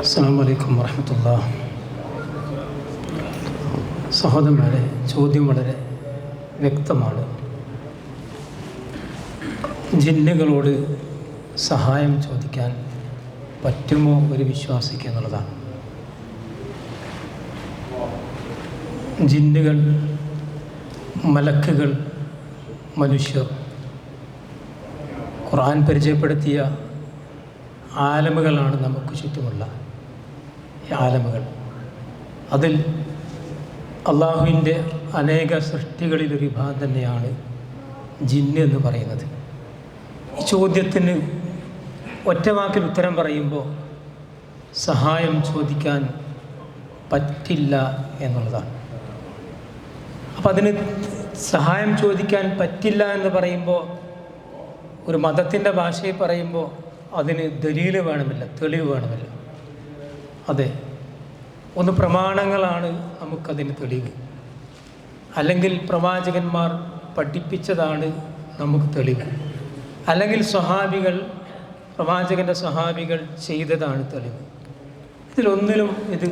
അസ്സലാമു അലൈക്കും വറഹ്മത്തുള്ളാഹി. സഹോദരന്മാരെ, ചോദ്യം വളരെ വ്യക്തമാണ്. ജിന്നുകളോട് സഹായം ചോദിക്കാൻ പറ്റുമോ ഒരു വിശ്വാസിക്ക് എന്നുള്ളതാണ്. ജിന്നുകൾ, മലക്കുകൾ, മനുഷ്യർ, ഖുർആൻ പരിചയപ്പെടുത്തിയ ആലമുകളാണ് നമുക്ക് ചുറ്റുമുള്ള ഈ ആലമുകൾ. അതിൽ അള്ളാഹുവിൻ്റെ അനേക സൃഷ്ടികളിലൊരു വിഭാഗം തന്നെയാണ് ജിന്ന് എന്ന് പറയുന്നത്. ഈ ചോദ്യത്തിന് ഒറ്റവാക്കിൽ ഉത്തരം പറയുമ്പോൾ സഹായം ചോദിക്കാൻ പറ്റില്ല എന്നുള്ളതാണ്. അപ്പം അതിന് സഹായം ചോദിക്കാൻ പറ്റില്ല എന്ന് പറയുമ്പോൾ, ഒരു മതത്തിൻ്റെ ഭാഷയിൽ പറയുമ്പോൾ അതിന് ദലീല് വേണമില്ല, തെളിവ് വേണമില്ല. അതെ, ഒന്ന് പ്രമാണങ്ങളാണ് നമുക്കതിന് തെളിവ്, അല്ലെങ്കിൽ പ്രവാചകന്മാർ പഠിപ്പിച്ചതാണ് നമുക്ക് തെളിവ്, അല്ലെങ്കിൽ പ്രവാചകൻ്റെ സ്വഹാബികൾ ചെയ്തതാണ് തെളിവ്. ഇതിലൊന്നിലും ഇത്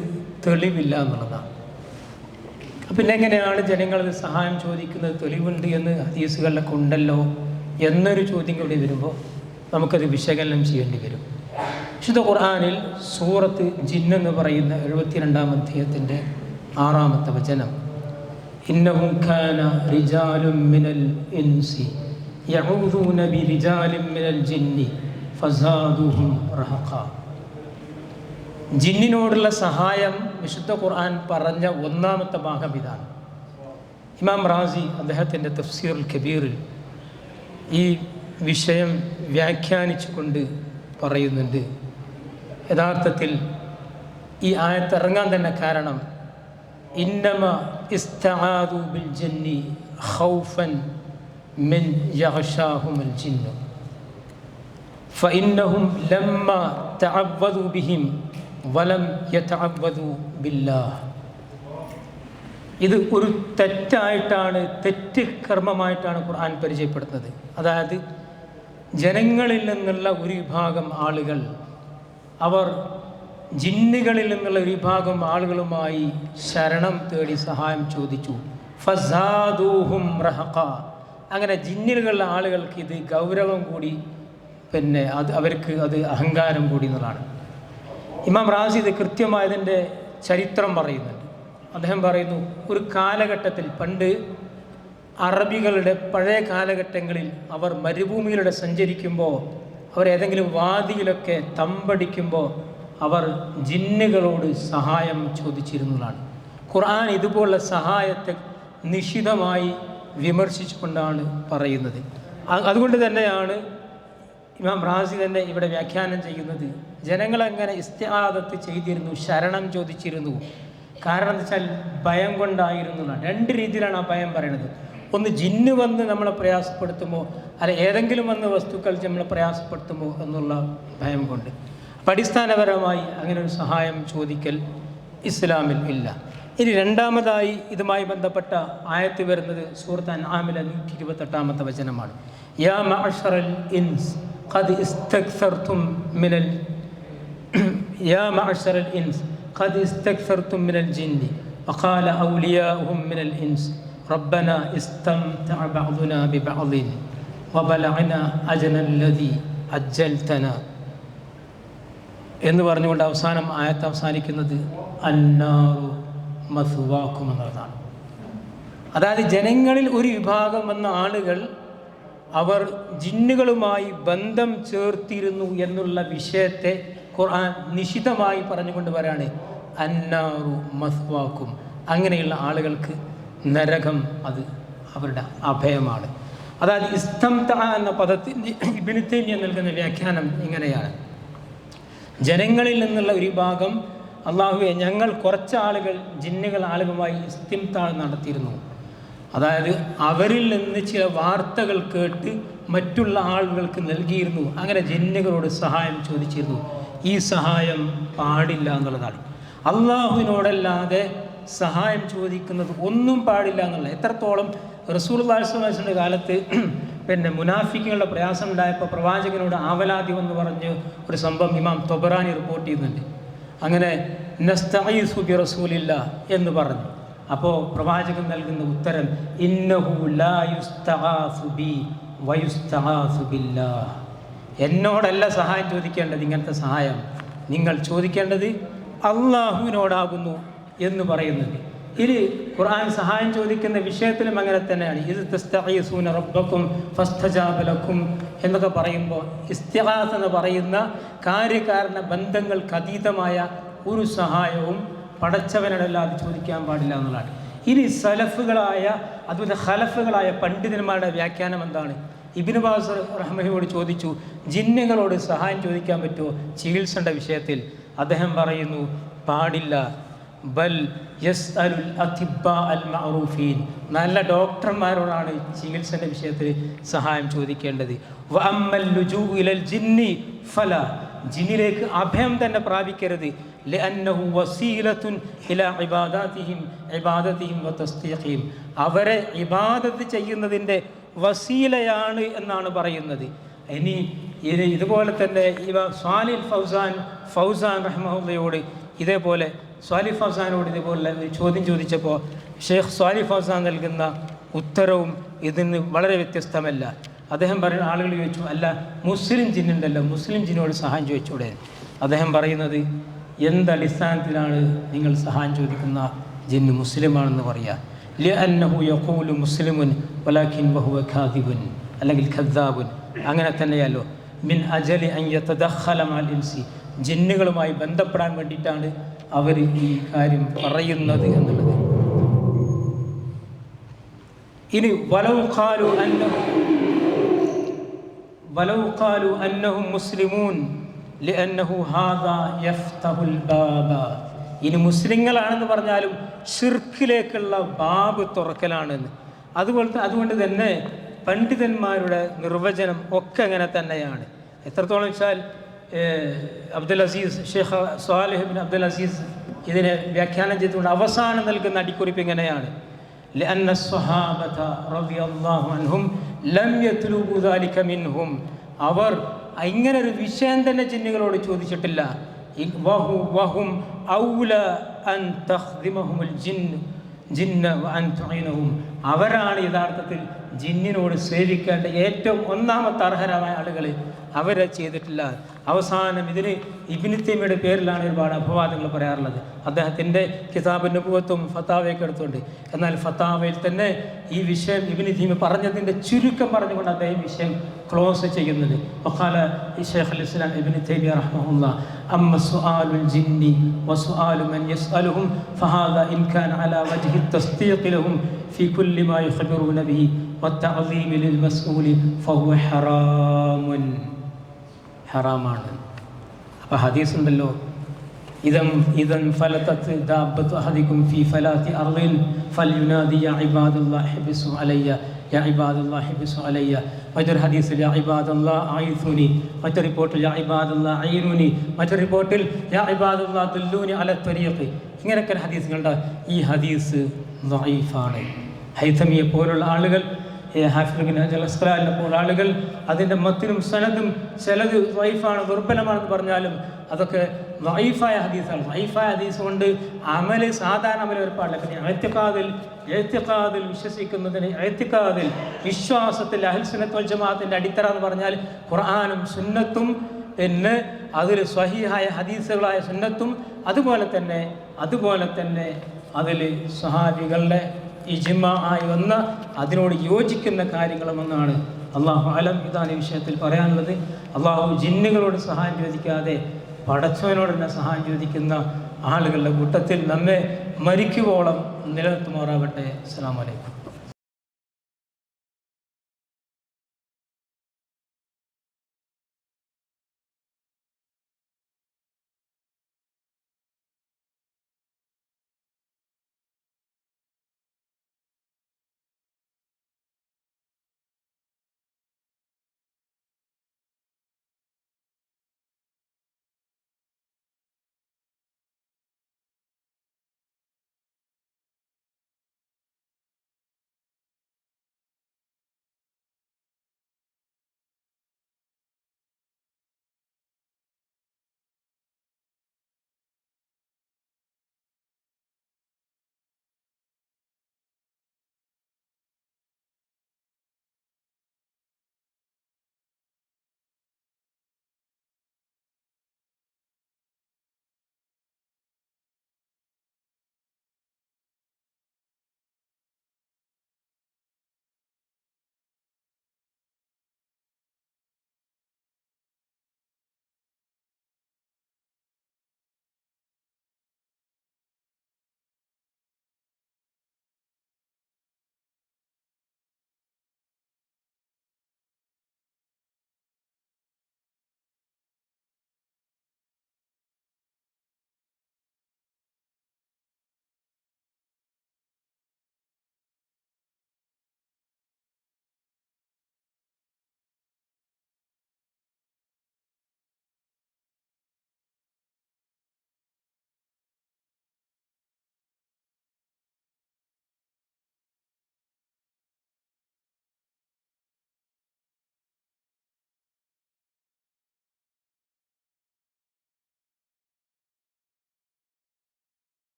തെളിവില്ല എന്നുള്ളതാണ്. പിന്നെ എങ്ങനെയാണ് ജനങ്ങളത് സഹായം ചോദിക്കുന്നത്? തെളിവുണ്ട് എന്ന് ഹദീസുകളിലൊക്കെ ഉണ്ടല്ലോ എന്നൊരു ചോദ്യം കൂടി വരുമ്പോൾ നമുക്കത് വിശകലനം ചെയ്യേണ്ടി വരും. വിശുദ്ധ ഖുർആനിൽ സൂറത്ത് ജിൻ എന്ന് പറയുന്ന 72-ാം അധ്യായത്തിൻ്റെ 6-ാമത്തെ വചനം, ഇന്നഹു കാന റിജാലുൻ മിനൽ ഇൻസി യഊദൂന ബിരിജാലിൻ മിനൽ ജിന്നി ഫസാദുഹും റഹഖാ. ജിന്നിനോടുള്ള സഹായം വിശുദ്ധ ഖുർആൻ പറഞ്ഞ ഒന്നാമത്തെ ഭാഗം ഇതാണ്. ഇമാം റാസി അദ്ദേഹത്തിൻ്റെ തഫ്സീറുൽ കബീറിൽ ഈ വിഷയം വ്യാഖ്യാനിച്ചുകൊണ്ട് പറയുന്നുണ്ട്, യഥാർത്ഥത്തിൽ ഈ ആയത്ത് ഇറങ്ങാൻ തന്നെ കാരണം ഇന്നമ ഇസ്തആദു ബിൽ ജിന്നി ഖൗഫൻ മിൻ യഗ്ശാഹുൽ ജിന്നു ഫഇന്നഹും ലമ്മ തഅവ്വദു ബിഹിം വലം യതഅവ്വദു ബില്ലാഹ്. ഇത് ഒരു തെറ്റ് കർമ്മമായിട്ടാണ് ഖുർആൻ പരിചയപ്പെടുത്തുന്നത്. അതായത് ജനങ്ങളിൽ നിന്നുള്ള ഒരു വിഭാഗം ആളുകൾ അവർ ജിന്നുകളിൽ നിന്നുള്ള ഒരു വിഭാഗം ആളുകളുമായി ശരണം തേടി സഹായം ചോദിച്ചു. ഫസാദൂഹും റഹഖാ. അങ്ങനെ ജിന്നുകളുടെ ആളുകൾക്ക് ഇത് ഗൗരവം കൂടി, പിന്നെ അവർക്ക് അത് അഹങ്കാരം കൂടി എന്നുള്ളതാണ്. ഇമാം റാസി ഇത് കൃത്യമായതിൻ്റെ ചരിത്രം പറയുന്നുണ്ട്. അദ്ദേഹം പറയുന്നു, ഒരു കാലഘട്ടത്തിൽ പണ്ട് അറബികളുടെ പഴയ കാലഘട്ടങ്ങളിൽ അവർ മരുഭൂമിയിലൂടെ സഞ്ചരിക്കുമ്പോൾ, അവർ ഏതെങ്കിലും വാദിയിലൊക്കെ തമ്പടിക്കുമ്പോൾ അവർ ജിന്നുകളോട് സഹായം ചോദിച്ചിരുന്നതാണ്. ഖുർആൻ ഇതുപോലുള്ള സഹായത്തെ നിശിതമായി വിമർശിച്ചുകൊണ്ടാണ് പറയുന്നത്. അതുകൊണ്ട് തന്നെയാണ് ഇമാം റാസി തന്നെ ഇവിടെ വ്യാഖ്യാനം ചെയ്യുന്നത്, ജനങ്ങളെങ്ങനെ ഇസ്തിആദത്ത് ചെയ്തിരുന്നു, ശരണം ചോദിച്ചിരുന്നു. കാരണം എന്ന് വെച്ചാൽ ഭയം കൊണ്ടായിരുന്നതാണ്. രണ്ട് രീതിയിലാണ് ആ ഭയം പറയുന്നത്. ഒന്ന്, ജിന്ന് വന്ന് നമ്മളെ പ്രയാസപ്പെടുത്തുമോ, അല്ല ഏതെങ്കിലും വന്ന് വസ്തുക്കൾ നമ്മളെ പ്രയാസപ്പെടുത്തുമോ എന്നുള്ള ഭയം കൊണ്ട്. അപ്പം അടിസ്ഥാനപരമായി അങ്ങനെ ഒരു സഹായം ചോദിക്കൽ ഇസ്ലാമിൽ ഇല്ല. ഇനി രണ്ടാമതായി ഇതുമായി ബന്ധപ്പെട്ട ആയത്ത് വരുന്നത് സൂറത്ത് അൻആമിലെ 128-ാമത്തെ വചനമാണ്. യാ മഅ്ശറൽ ഇൻസ് ഖദ് ഇസ്തക്സർതും മിനൽ ഖദ് ഇസ്തക്സർതും മിനൽ ജിന്നി വഖാല ഔലിയാഉഹും മിനൽ ഇൻസ് റബ്ബനാ ഇസ്തംതഅ ബഅദുനാ ബിബഅദിൻ വബലഅനാ അജ്നല്ലദീ അജ്ജൽതനാ എന്ന് പറഞ്ഞുകൊണ്ട് അവസാനം ആയത്ത് അവസാനിക്കുന്നത് അന്നാറു മസ്വാക്കും എന്നുള്ളതാണ്. അതായത് ജനങ്ങളിൽ ഒരു വിഭാഗം വന്ന ആളുകൾ അവർ ജിന്നുകളുമായി ബന്ധം ചേർത്തിരുന്നു എന്നുള്ള വിഷയത്തെ ഖുർആൻ നിശിതമായി പറഞ്ഞുകൊണ്ട് പറയാണ് അന്നാറു മസ്വാക്കും. അങ്ങനെയുള്ള ആളുകൾക്ക് നരകം അത് അവരുടെ അഭയമാണ്. അതായത് ഇസ്തംതഅ എന്ന പദത്തിന് ഇബ്നു തൈമിയ്യ നൽകുന്ന വ്യാഖ്യാനം ഇങ്ങനെയാണ്: ജനങ്ങളിൽ നിന്നുള്ള ഒരു ഭാഗം അള്ളാഹുവെ, ഞങ്ങൾ കുറച്ച് ആളുകൾ ജിന്നുകൾ ആളുകളുമായി ഇസ്തിംതാഅ നടത്തിയിരുന്നു. അതായത് അവരിൽ നിന്ന് ചില വാർത്തകൾ കേട്ട് മറ്റുള്ള ആളുകൾക്ക് നൽകിയിരുന്നു. അങ്ങനെ ജിന്നുകളോട് സഹായം ചോദിച്ചിരുന്നു. ഈ സഹായം പാടില്ല എന്നുള്ളതാണ്. അള്ളാഹുവിനോടല്ലാതെ സഹായം ചോദിക്കുന്നത് ഒന്നും പാടില്ല എന്നുള്ള. എത്രത്തോളം റസൂലുള്ളാഹി സ്വല്ലല്ലാഹു അലൈഹി വസല്ലം കാലത്ത് പിന്നെ മുനാഫിക്കുകളുടെ പ്രയാസം ഉണ്ടായപ്പോൾ പ്രവാചകനോട് ആവലാതി എന്ന് പറഞ്ഞ് ഒരു സംഭവം ഇമാം തൊബറാനി റിപ്പോർട്ട് ചെയ്യുന്നുണ്ട്. അങ്ങനെ നസ്തഈസു ബി റസൂലില്ലാ എന്ന് പറഞ്ഞു. അപ്പോൾ പ്രവാചകൻ നൽകുന്ന ഉത്തരം ഇന്നഹു ലാ യുസ്തഗാസു ബി വയുസ്തഗാസു ബില്ലാഹ്. എന്നോടല്ല സഹായം ചോദിക്കേണ്ടത്, ഇങ്ങനത്തെ സഹായം നിങ്ങൾ ചോദിക്കേണ്ടത് അള്ളാഹുവിനോടാകുന്നു എന്ന് പറയുന്നുണ്ട്. ഇനി ഖുർആൻ സഹായം ചോദിക്കുന്ന വിഷയത്തിലും അങ്ങനെ തന്നെയാണ്. ഇത് തസ്തഗീസൂന റബ്ബക്കും ഫസ്തജാബ ലക്കും എന്നൊക്കെ പറയുമ്പോൾ ഇസ്തിഗാസ എന്ന് പറയുന്ന കാര്യകാരണ ബന്ധങ്ങൾക്ക് അതീതമായ ഒരു സഹായവും പടച്ചവനോടല്ലാതെ ചോദിക്കാൻ പാടില്ല എന്നുള്ളതാണ്. ഇനി സലഫുകളായ അതുപോലെ ഖലഫുകളായ പണ്ഡിതന്മാരുടെ വ്യാഖ്യാനം എന്താണ്? ഇബ്നു ബാസ് റഹ്മഹുവോട് ചോദിച്ചു, ജിന്നുകളോട് സഹായം ചോദിക്കാൻ പറ്റുമോ ചികിത്സയുടെ വിഷയത്തിൽ? അദ്ദേഹം പറയുന്നു, പാടില്ല. ബൽ യസ്അലുൽ അതിബ്ബാ അൽ മഅറൂഫീൻ, നല്ല ഡോക്ടർമാരോടാണ് ചികിത്സയുടെ വിഷയത്തിൽ സഹായം ചോദിക്കേണ്ടത്. വ അമ്മൽ ലുജൂ ഇലൽ ജിന്നി ഫലാ, ജിന്നിലേക്ക് അഭയം തന്നെ പ്രാപിക്കരുത്. ലഅന്നഹു വസീലത്തുൻ ഇലാ ഇബാദത്തിഹിം വ തസ്ദീഖിഹിം, അവരെ ഇബാദത്ത് ചെയ്യുന്നതിൻ്റെ വസീലയാണ് എന്നാണ് പറയുന്നത്. ഇനി ഇതുപോലെ തന്നെ സ്വാലിഹ് ഫൗസാൻ റഹ്മഹുള്ളയോട് ഇതേപോലെ സ്വാലിഹ് ഫൗസാനോട് ഇതേപോലെ ഒരു ചോദ്യം ചോദിച്ചപ്പോൾ ഷെയ്ഖ് സ്വാലിഹ് ഫൗസാൻ നൽകുന്ന ഉത്തരവും ഇതിന് വളരെ വ്യത്യസ്തമല്ല. അദ്ദേഹം പറയുന്ന ആളുകൾ ചോദിച്ചു, അല്ല മുസ്ലിം ജിന്നുണ്ടല്ലോ, മുസ്ലിം ജിന്നോട് സഹായം ചോദിച്ചൂടെ? അദ്ദേഹം പറയുന്നത്, എന്തടിസ്ഥാനത്തിലാണ് നിങ്ങൾ സഹായം ചോദിക്കുന്ന ജിന്ന് മുസ്ലിമാണെന്ന് പറയുക? ലിഅന്നഹു യഖൂലു മുസ്ലിമുൻ വലാകിൻ വഹുവ കാദിബുൻ, അല്ലെങ്കിൽ ഖദ്ദാബുൻ, അങ്ങനെ തന്നെയല്ലോ. മിൻ അജലി അൻ യതദഖല മഅൽ ഇൻസി, ജിന്നുകളുമായി ബന്ധപ്പെടാൻ വേണ്ടിയിട്ടാണ് അവർ ഈ കാര്യം പറയുന്നത് എന്നുള്ളത്. ഇനി വലൗ ഖാലു അന്നഹും മുസ്ലിമൂൻ ലിഅന്നഹു ഹാദാ യഫ്തഹുൽ ബാബ, ഇനി മുസ്ലിങ്ങളാണെന്ന് പറഞ്ഞാലും ഷിർക്കിലേക്കുള്ള ബാബ് തുറക്കലാണെന്ന്. അതുകൊണ്ട് തന്നെ പണ്ഡിതന്മാരുടെ നിർവചനം ഒക്കെ അങ്ങനെ തന്നെയാണ്. എത്രത്തോളം വെച്ചാൽ അബ്ദുൽ അസീസ്, ഷെയ്ഖ് സ്വാലിഹ് ഇബ്നു അബ്ദുൽ അസീസ് ഇതിനെ വ്യാഖ്യാനം ചെയ്തുകൊണ്ട് അവസാനം നൽകുന്ന അടിക്കുറിപ്പ് ഇങ്ങനെയാണ്: ലഅന്ന സ്വഹാബത റളിയല്ലാഹു അൻഹും ലം യത്ലുബു ദാലിക മിൻഹും, അവർ ഇങ്ങനെ ഒരു വിഷയം തന്നെ ജിന്നുകളോട് ചോദിച്ചിട്ടില്ല. വഹും ഔല അൻ തഖ്ദിമഹുൽ ജിന്ന വഅൻ തുഈനഹും, അവരാണ് യഥാർത്ഥത്തിൽ ജിന്നിനോട് സേവിക്കേണ്ട ഏറ്റവും ഒന്നാമത്തെ അർഹരായ ആളുകൾ. അവരെ ചെയ്തിട്ടില്ല. അവസാനം ഇതിന് ഇബ്നു തൈമിയുടെ പേരിലാണ് ഒരുപാട് അപവാദങ്ങൾ പറയാറുള്ളത്. അദ്ദേഹത്തിൻ്റെ കിതാബ് നുബുവത്തും ഫത്താവയൊക്കെ എടുത്തുകൊണ്ട്, എന്നാൽ ഫത്താവയിൽ തന്നെ ഈ വിഷയം ഇബ്നു തൈമി പറഞ്ഞതിൻ്റെ ചുരുക്കം പറഞ്ഞുകൊണ്ട് അദ്ദേഹം വിഷയം ക്ലോസ് ചെയ്യുന്നത്. വഖാല ശൈഖുൽ ഇസ്ലാം ഇബ്നു തൈമിയ റഹ്മഹുല്ലാഹ് അമ്മ സുആലുൽ ജിന്നി വസുആലു മൻ യസ്അലുഹും ഫഹാദാ ഇൻ കാന അലാ വജ്ഹി തസ്ദീഖ് ലഹും ഫീ കുല്ലി മാ യുഖ്ബിറൂന ബിഹി വത്തഅദീം ലിൽ മസ്ഊലി ഫഹുവ ഹറാമുൻ, ഹറാമാണ്. അപ്പോൾ ഹദീസ് ഉണ്ടല്ലോ, ഇദൻ ഫലതത് ദാബത്തു അഹദികും ഫീ ഫലാത്തി അർളിൻ ഫൽയുനാദി യാ ഇബാദല്ലാഹി ഹിബ്സു അലയ്യ യാ ഇബാദല്ലാഹി ഹിബ്സു അലയ്യ. മറ്റൊരു ഹദീസിൽ യാ ഇബാദല്ലാഹി ആയിസുനി, മറ്റൊരു റിപ്പോർട്ടിൽ യാ ഇബാദല്ലാഹി ഐനുനി, മറ്റൊരു റിപ്പോർട്ടിൽ യാ ഇബാദല്ലാഹി ദുല്ലൂനി അല ത്വരീഖ്. ഇങ്ങനെയൊക്കെ ഹദീസുകളുണ്ട്. ഈ ഹദീസ് ദഈഫാണ്. ഹൈതമിയെ പോലുള്ള ആളുകൾ, ഹാഫിദ് ഇബ്നു ഹജർ അസ്ഖലാനിനെ പോലുള്ള ആളുകൾ അതിൻ്റെ മത്തിനും സനദും ചിലത് ദഈഫാണ്, ദുർബലമാണെന്ന് പറഞ്ഞാലും അതൊക്കെ ദഈഫായ ഹദീസാണ്. ദഈഫായ ഹദീസ് കൊണ്ട് സാധാരണ അമൽ ഒരുപാടില്ല. പിന്നെ എഅ്തിഖാദിൽ വിശ്വസിക്കുന്നതിന്, എഅ്തിഖാദിൽ വിശ്വാസത്തിൽ അഹ്ലുസ് സുന്നത്ത് വൽ ജമാഅത്തിൻ്റെ അടിത്തറ എന്ന് പറഞ്ഞാൽ ഖുർആനും സുന്നത്തും, പിന്നെ അതിൽ സ്വഹീഹായ ഹദീസുകളായ സുന്നത്തും, അതുപോലെ തന്നെ അതിൽ സ്വഹാബികളുടെ ഇജ്മാ ആയി വന്ന അതിനോട് യോജിക്കുന്ന കാര്യങ്ങളുമെന്നാണ് അല്ലാഹു അലം. ഇതാണ് ഈ വിഷയത്തിൽ പറയാനുള്ളത്. അല്ലാഹു ജിന്നുകളോട് സഹായം ചോദിക്കാതെ പടച്ചവനോട് തന്നെ സഹായം ചോദിക്കുന്ന ആളുകളുടെ കൂട്ടത്തിൽ നമ്മെ മരിക്കുവോളം നിലനിർത്തുമാറാവട്ടെ. അസ്സലാമു അലൈക്കും.